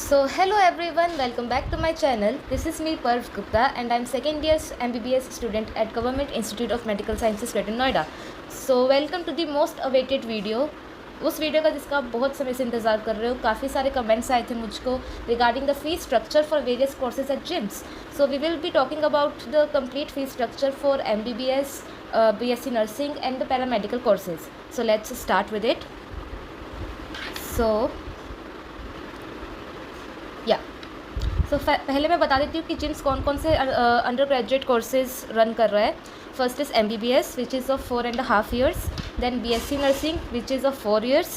So hello everyone, welcome back to my channel. This is me Parv Gupta and I'm second year MBBS student at Government Institute of Medical Sciences, Greater Noida. So welcome to the most awaited video. उस video का जिसका आप बहुत समय से इंतज़ार कर रहे हो. काफ़ी सारे कमेंट्स आए थे मुझको regarding the fee structure for various courses at GIMS. So we will be talking about the complete fee structure for MBBS, BSc nursing and the paramedical courses. So let's start with it. पहले मैं बता देती हूँ कि gyms कौन कौन से under graduate courses run कर रहा है. First is MBBS which is of 4.5 years, then BSc nursing which is of 4 years,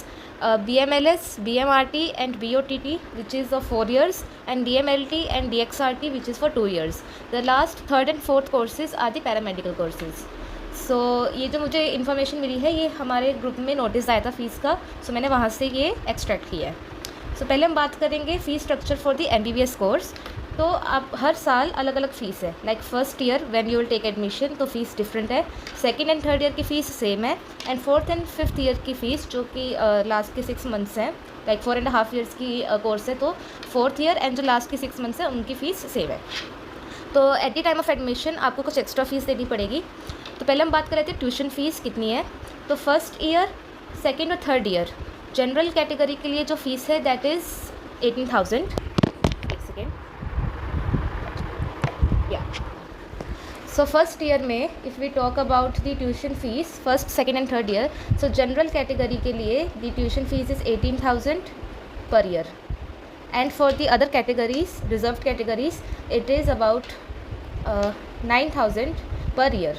BMLS, BMRT and BOTT which is of 4 years, and DMLT and DXRT which is for 2 years. The last third and fourth courses are the paramedical courses. So ये जो मुझे information मिली है ये हमारे group में notice आया था fees का, सो मैंने वहाँ से ये एक्सट्रैक्ट किया है. सो पहले हम बात करेंगे fees structure for the MBBS course. तो आप हर साल अलग अलग फ़ीस है. Like first year when you will take admission तो फ़ीस डिफरेंट है. सेकंड एंड थर्ड ईयर की फ़ीस सेम है. And fourth and fifth year की फ़ीस जो कि लास्ट के 6 months हैं, लाइक 4.5 years की कोर्स है, तो फोर्थ ईयर एंड जो लास्ट की 6 months है उनकी फ़ीस सेम है. तो at the time of admission आपको कुछ एक्स्ट्रा फ़ीस देनी पड़ेगी. तो पहले हम बात कर रहे थे ट्यूशन फ़ीस कितनी है. तो फर्स्ट ईयर, सेकेंड और थर्ड ईयर जनरल कैटेगरी के लिए जो फ़ीस है दैट इज़ 18,000. एक सेकेंड. या सो फर्स्ट ईयर में if we talk about the tuition fees first second and third year, so general category के लिए the tuition fees is 18,000 per year. And for the other categories, reserved categories, it is about 9,000 per year.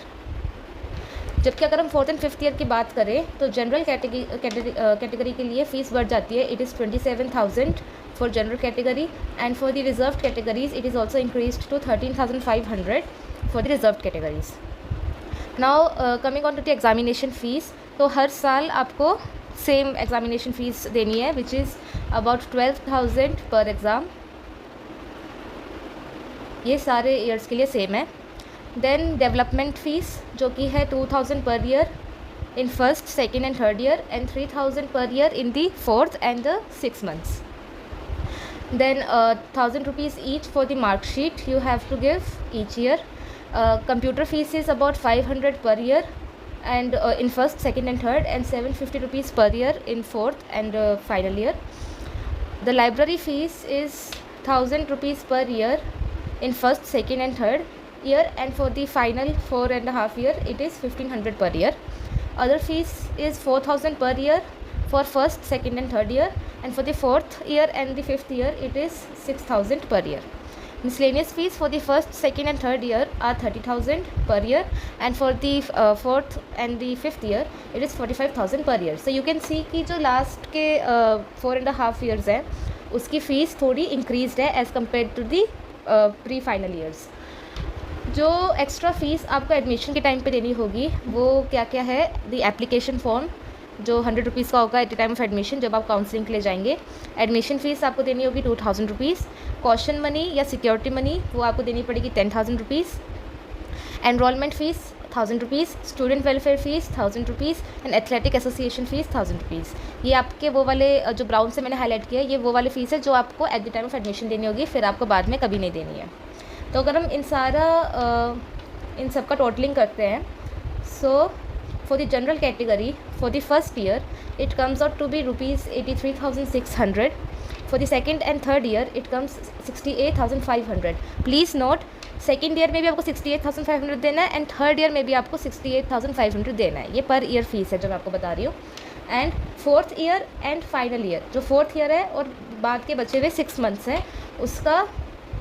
जबकि अगर हम fourth and fifth year की बात करें तो general category के लिए फ़ीस बढ़ जाती है. It is 27,000 for general category, and for the reserve categories it is also increased to 13,500 for the reserve categories. Now coming on to the examination fees, तो हर साल आपको सेम एग्जामिनेशन फ़ीस देनी है विच इज़ अबाउट 12,000 पर exam. ये सारे years के लिए सेम है. देन डेवलपमेंट फ़ीस जो कि है 2,000 per year in first, second and third year, and 3,000 per year in the fourth and the 6 months. Then 1,000 rupees each for the mark sheet you have to give each year. Computer fees is about 500 per year and in first, second and third, and 750 rupees per year in fourth and final year. The library fees is 1,000 rupees per year in first, second and third year, and for the final 4.5 year it is 1,500 per year. Other fees is 4,000 per year for first, second and third year, and for the fourth year and the fifth year it is 6,000 per year. Miscellaneous fees for the first, second and third year are 30,000 per year, and for the fourth and the fifth year it is 45,000 per year. So you can see कि जो last के 4.5 years है उसकी fees थोड़ी increased है as compare to the pre final years. जो extra fees आपको admission के टाइम पे देनी होगी वो क्या क्या है. द एप्लीकेशन फॉर्म जो 100 रुपीज़ का होगा at the time of admission जब आप काउंसलिंग के लिए जाएंगे. एडमिशन फ़ीस आपको देनी होगी 2,000 रुपीज़. कॉशन मनी या सिक्योरिटी मनी वो आपको देनी पड़ेगी 10,000 rupees. Enrolment fees 1,000 rupees. Student welfare fees 1,000 rupees. And athletic association fees 1,000 rupees. ये आपके वो वाले जो ब्राउन से मैंने हाईलाइट किया है ये वो वाली फ़ीस है जो आपको at the time of admission देनी होगी, फिर आपको बाद में कभी नहीं देनी है. तो अगर हम इन सब का टोटलिंग करते हैं, so for the general category for the first year it comes out to be rupees 83,600. For the second and third year it comes 68,500. Please note, second year में भी आपको 68,500 देना है एंड थर्ड ईयर में भी आपको 68,500 देना है. ये पर ईयर फ़ीस है जो मैं आपको बता रही हूँ. And fourth year and final year जो फोर्थ ईयर है और बाद के बचे हुए 6 months हैं उसका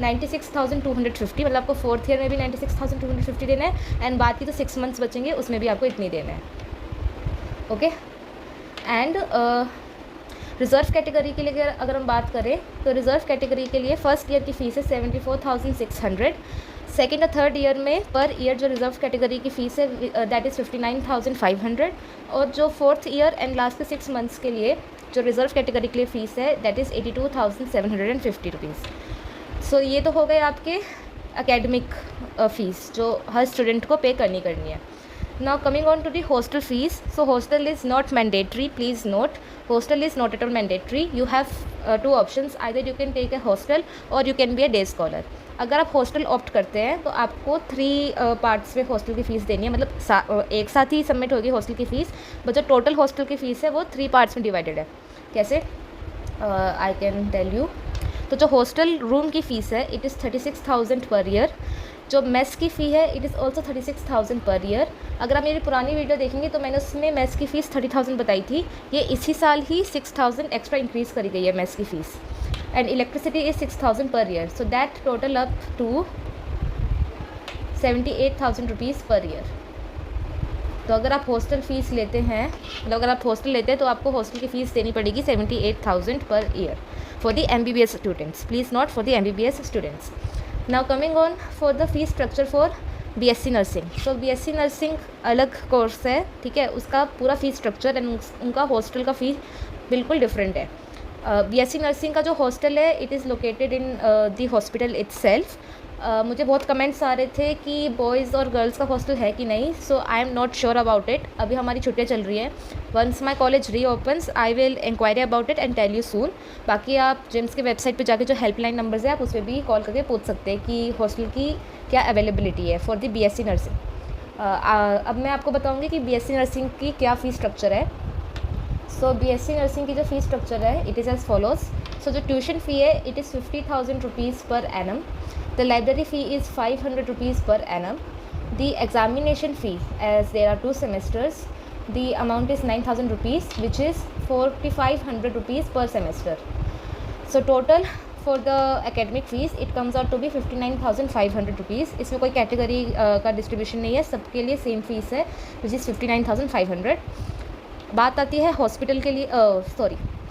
96,250, मतलब आपको फोर्थ ईयर में भी 96,250 देना है एंड बाद की तो 6 months बचेंगे उसमें भी आपको इतनी देना है. ओके. एंड रिज़र्व कैटेगरी के लिए अगर हम बात करें तो रिज़र्व कैटेगरी के लिए फ़र्स्ट ईयर की फ़ीस है 74,600. सेकेंड और थर्ड ईयर में पर ईयर जो रिज़र्व कैटेगरी की फ़ीस है दैट इज़ 59,500. और जो फोर्थ ईयर एंड लास्ट के 6 months के लिए जो रिज़र्व कैटेगरी के लिए फ़ीस है दैट इज़ 82,750 रुपीज़. सो ये तो हो गए आपके एकेडमिक फ़ीस जो हर स्टूडेंट को पे करनी है. Now coming on to the hostel fees. So hostel is not mandatory, please note. Hostel is not at all mandatory. You have two options, either you can take a hostel or you can be a day scholar. अगर आप hostel opt करते हैं तो आपको 3 parts में hostel की fees देनी है, मतलब एक साथ ही सबमिट होगी हॉस्टल की फ़ीस, बट जो टोटल हॉस्टल की फ़ीस है वो 3 पार्ट्स में डिवाइडेड है. कैसे? I can tell you. तो जो हॉस्टल रूम की फ़ीस है इट इज़ 36,000 पर ईयर. जो मेस की फ़ी है it is also 36,000 per year. अगर आप मेरी पुरानी वीडियो देखेंगे तो मैंने उसमें मेस की फ़ीस 30,000 बताई थी. ये इसी साल ही 6,000 एक्स्ट्रा इंक्रीज़ करी गई है मेस की fees. And electricity is 6,000 per year. So that total up to 78,000 rupees per year. तो अगर आप हॉस्टल फ़ीस लेते हैं, मतलब अगर आप हॉस्टल लेते हैं तो आपको हॉस्टल की फ़ीस देनी पड़ेगी 78,000 per year for the MBBS students. Please not for the MBBS students. Now coming on for the fees structure for BSc nursing. So BSc nursing अलग कोर्स है, ठीक है. उसका पूरा फ़ीस स्ट्रक्चर एंड उनका हॉस्टल का फ़ीस बिल्कुल different है. BSc नर्सिंग का जो हॉस्टल है it is located in the hospital itself. मुझे बहुत कमेंट्स आ रहे थे कि बॉयज़ और गर्ल्स का हॉस्टल है कि नहीं. So I am not sure about it. अभी हमारी छुट्टियाँ चल रही हैं. Once my college reopens I will inquiry about it and tell you soon. बाकी आप जिम्स के वेबसाइट पे जाके जो हेल्पलाइन नंबर्स है आप उस पर भी कॉल करके पूछ सकते हैं कि हॉस्टल की क्या अवेलेबिलिटी है फॉर द BSc नर्सिंग. अब मैं आपको बताऊँगी कि BSc नर्सिंग की क्या फ़ीस स्ट्रक्चर है. सो BSc नर्सिंग की जो फ़ीस स्ट्रक्चर है इट इज़ एज फॉलोज. सो जो ट्यूशन फ़ी है it is 50,000 rupees per annum. The library fee is 500 rupees per annum. The examination fee, as there are 2 semesters, the amount is 9,000 rupees, which is 4,500 rupees per semester. So total for the academic fees it comes out to be 59,500 rupees. इसमें कोई category का distribution नहीं है, सबके लिए same fees है, which is 59,500. बात आती है हॉस्पिटल के लिए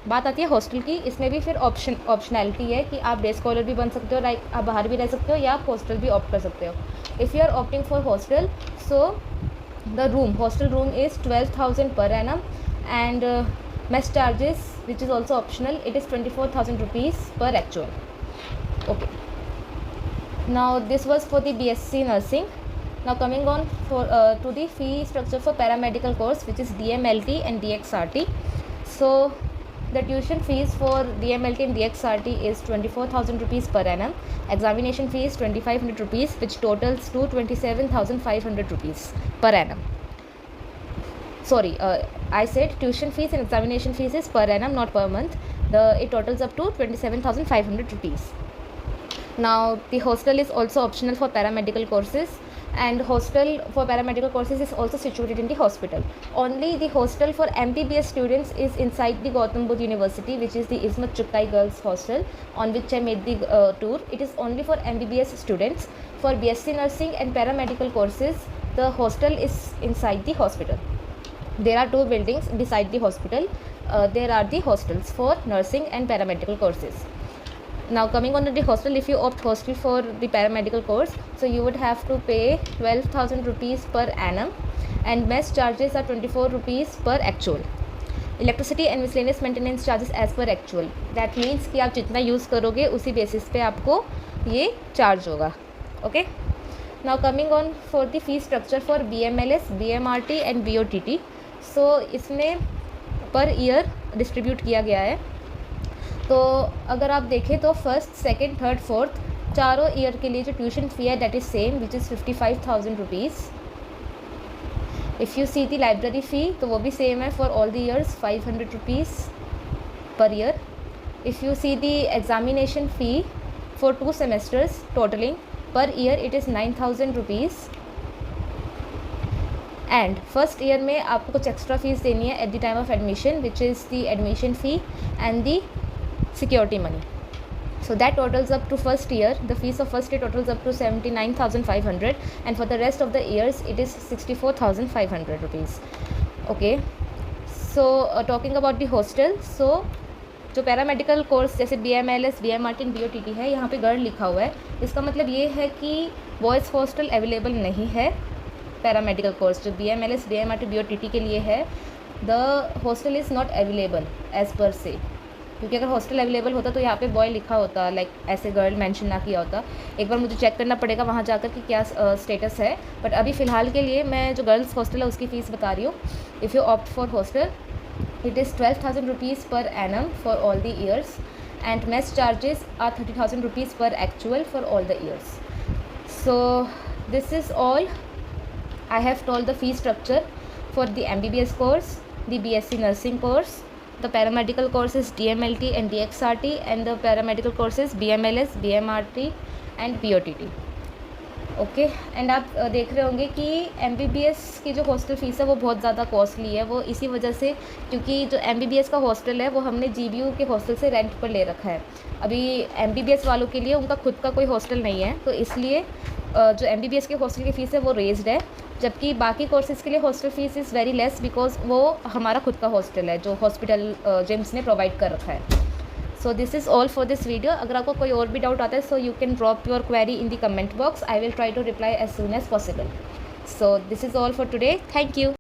बात आती है हॉस्टल की. इसमें भी फिर ऑप्शनैलिटी है कि आप डे स्कॉलर भी बन सकते हो, लाइक आप बाहर भी रह सकते हो, या आप हॉस्टल भी ऑप्ट कर सकते हो. If you are opting for hostel, so the hostel room is 12,000 per annum and mess charges which is also optional, it is 24,000 rupees per actual. Okay, now this was for the BSc nursing. Now coming on to the fee structure for paramedical course, which is DMLT and DXRT. So the tuition fees for DMLT and DXRT is 24,000 rupees per annum. Examination fee is 2,500 rupees, which totals to 27,500 rupees per annum. Sorry, I said tuition fees and examination fees is per annum, not per month. It totals up to 27,500 rupees. Now the hostel is also optional for paramedical courses. And hostel for paramedical courses is also situated in the hospital. Only the hostel for MBBS students is inside the Gautam Buddha University, which is the Ismat Chuktai Girls Hostel, on which I made the tour. It is only for MBBS students. For BSc nursing and paramedical courses, the hostel is inside the hospital. There are 2 buildings beside the hospital. There are the hostels for nursing and paramedical courses. Now coming on to the hostel, if you opt hostel for the paramedical course, so you would have to pay 12,000 rupees per annum and mess charges are 24 rupees per actual. Electricity and miscellaneous maintenance charges as per actual. That means कि आप जितना use करोगे उसी basis पे आपको ये charge होगा. Okay, now coming on for the fee structure for BMLS, BMRT and BOTT. सो इसमें पर ईयर डिस्ट्रीब्यूट किया गया है. तो अगर आप देखें तो फर्स्ट, सेकंड, थर्ड, फोर्थ चारों ईयर के लिए जो ट्यूशन फ़ी है that is same, which is 55,000 rupees. If you see the library fee तो वो भी सेम है for all the years, 500 rupees per year. If you see the examination fee for 2 semesters totalling per year it is 9,000 rupees. And first year में आपको कुछ extra fees देनी है at the time of admission, which is the admission fee and the security money. So that totals up to first year, the fees of first year totals up to 79,500 and for the rest of the years it is 64,500 rupees. Okay, so talking about the hostel, so जो paramedical course जैसे BMLS, BMRT and BOTT है, यहाँ पे girl लिखा हुआ है. इसका मतलब ये है कि बॉयज़ हॉस्टल अवेलेबल नहीं है. पैरामेडिकल कोर्स जो BMLS, BMRT, BOTT के लिए है, the hostel is not available as per se. क्योंकि अगर हॉस्टल अवेलेबल होता तो यहाँ पे बॉय लिखा होता, लाइक ऐसे गर्ल मेंशन ना किया होता। एक बार मुझे चेक करना पड़ेगा वहाँ जाकर कि क्या स्टेटस है, बट अभी फ़िलहाल के लिए मैं जो गर्ल्स हॉस्टल है उसकी फ़ीस बता रही हूँ। If you opt for hostel, it is 12,000 rupees per annum for all the years, and mess charges are 30,000 rupees per actual for all the years. So this is all I have told the fee structure for the MBBS course, the BSc nursing course, the paramedical course is DMLT and DXRT, and the paramedical course is BMLS, BMRT and POTT. Okay and आप देख रहे होंगे कि MBBS की जो hostel fees है वो बहुत ज़्यादा कॉस्टली है। वो इसी वजह से, क्योंकि जो MBBS का हॉस्टल है वो हमने GBU के हॉस्टल से रेंट पर ले रखा है। अभी MBBS वालों के लिए उनका खुद का कोई हॉस्टल नहीं है, तो इसलिए जो MBBS के हॉस्टल की फ़ीस है वो रेज्ड है, जबकि बाकी कोर्सेज़ के लिए hostel fees is very less because वो हमारा खुद का हॉस्टल है जो हॉस्पिटल जेम्स ने प्रोवाइड कर रखा है। So this is all for this video. अगर आपको कोई और भी डाउट आता है so you can drop your query in the comment box. I will try to reply as soon as possible. So this is all for today. Thank you.